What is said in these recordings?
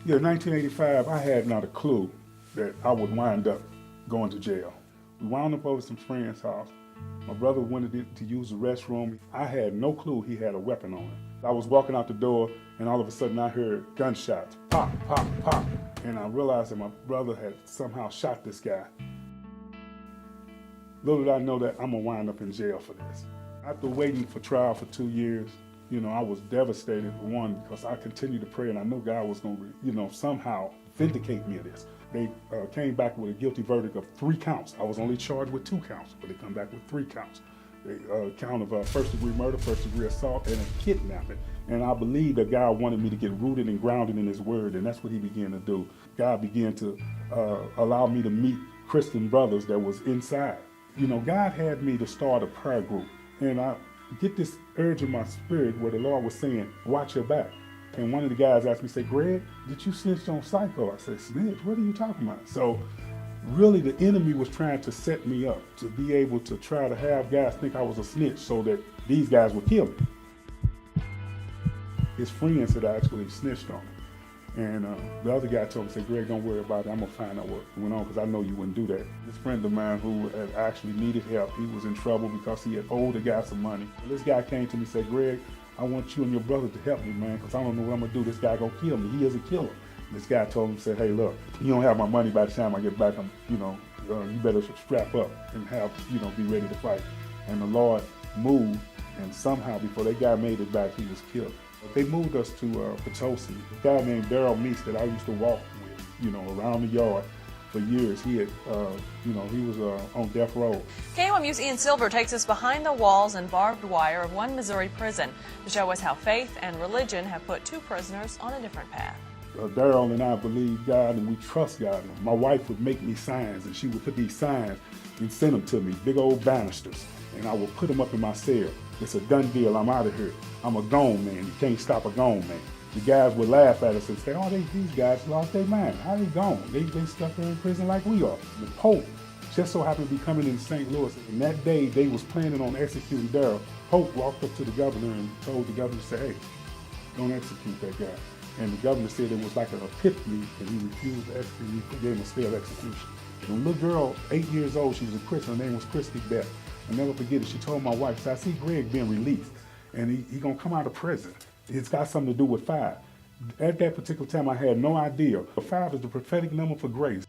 Yeah, 1985, I had not a clue that I would wind up going to jail. We wound up over some friend's house. My brother wanted to use the restroom. I had no clue he had a weapon on him. I was walking out the door, and all of a sudden I heard gunshots, pop, pop, pop. And I realized that my brother had somehow shot this guy. Little did I know that I'm gonna wind up in jail for this. After waiting for trial for 2 years, I was devastated, one, because I continued to pray and I knew God was going to, somehow vindicate me of this. They came back with a guilty verdict of 3 counts. I was only charged with 2 counts, but they come back with 3 counts. They count of first-degree murder, first-degree assault, and a kidnapping. And I believe that God wanted me to get rooted and grounded in His Word, and that's what He began to do. God began to allow me to meet Christian brothers that was inside. God had me to start a prayer group, and I get this urge in my spirit where the Lord was saying, watch your back. And one of the guys asked me, say, Greg, did you snitch on Psycho? I said, snitch? What are you talking about? So really the enemy was trying to set me up to be able to try to have guys think I was a snitch so that these guys would kill me. His friends had actually snitched on me. And the other guy told me, say, Greg, don't worry about it. I'm going to find out what went on because I know you wouldn't do that. This friend of mine who had actually needed help, he was in trouble because he had owed the guy some money. This guy came to me and said, Greg, I want you and your brother to help me, man, because I don't know what I'm going to do. This guy going to kill me. He is a killer. This guy told him, said, hey, look, you don't have my money by the time I get back. You better strap up and be ready to fight. And the Lord moved, and somehow before that guy made it back, he was killed. They moved us to Potosi. A guy named Daryl Meese that I used to walk with, around the yard for years. He had, he was on death row. KOMU's Ian Silver takes us behind the walls and barbed wire of one Missouri prison to show us how faith and religion have put 2 prisoners on a different path. Daryl and I believe God and we trust God. My wife would make me signs, and she would put these signs and send them to me, big old banisters, and I would put them up in my cell. It's a done deal, I'm out of here. I'm a gone man, you can't stop a gone man. The guys would laugh at us and say, oh, these guys lost their mind. How they gone? They stuck there in prison like we are. The Pope just so happened to be coming in St. Louis, and that day they was planning on executing Daryl. Pope walked up to the governor and told the governor, say, hey, don't execute that guy. And the governor said it was like an epiphany, and he refused to execute. He gave him a stay of execution. And a little girl, 8 years old, she was a Christian, her name was Christy Beth. I'll never forget it. She told my wife, so I see Greg being released, and he gonna come out of prison. It's got something to do with 5. At that particular time, I had no idea. 5 is the prophetic number for grace.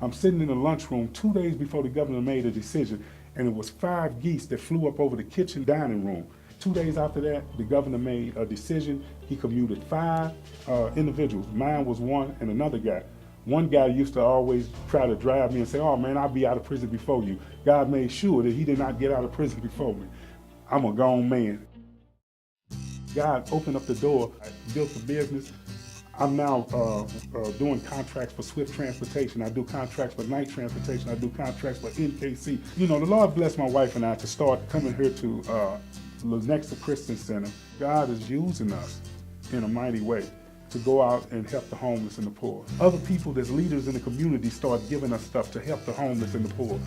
I'm sitting in the lunchroom 2 days before the governor made a decision, and it was 5 geese that flew up over the kitchen dining room. 2 days after that, the governor made a decision. He commuted 5 individuals. Mine was one and another guy. One guy used to always try to drive me and say, oh man, I'll be out of prison before you. God made sure that he did not get out of prison before me. I'm a gone man. God opened up the door. I built a business. I'm now doing contracts for Swift Transportation. I do contracts for Night Transportation. I do contracts for NKC. The Lord blessed my wife and I to start coming here to Lenexa Christian Center. God is using us in a mighty way to go out and help the homeless and the poor. Other people that's leaders in the community start giving us stuff to help the homeless and the poor.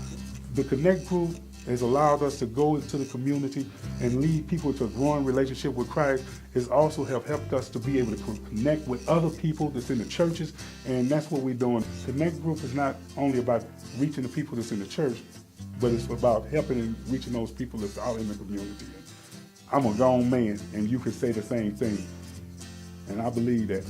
The Connect Group has allowed us to go into the community and lead people to a growing relationship with Christ. It's also have helped us to be able to connect with other people that's in the churches, and that's what we're doing. Connect Group is not only about reaching the people that's in the church, but it's about helping and reaching those people that's out in the community. I'm a grown man, and you could say the same thing. And I believe that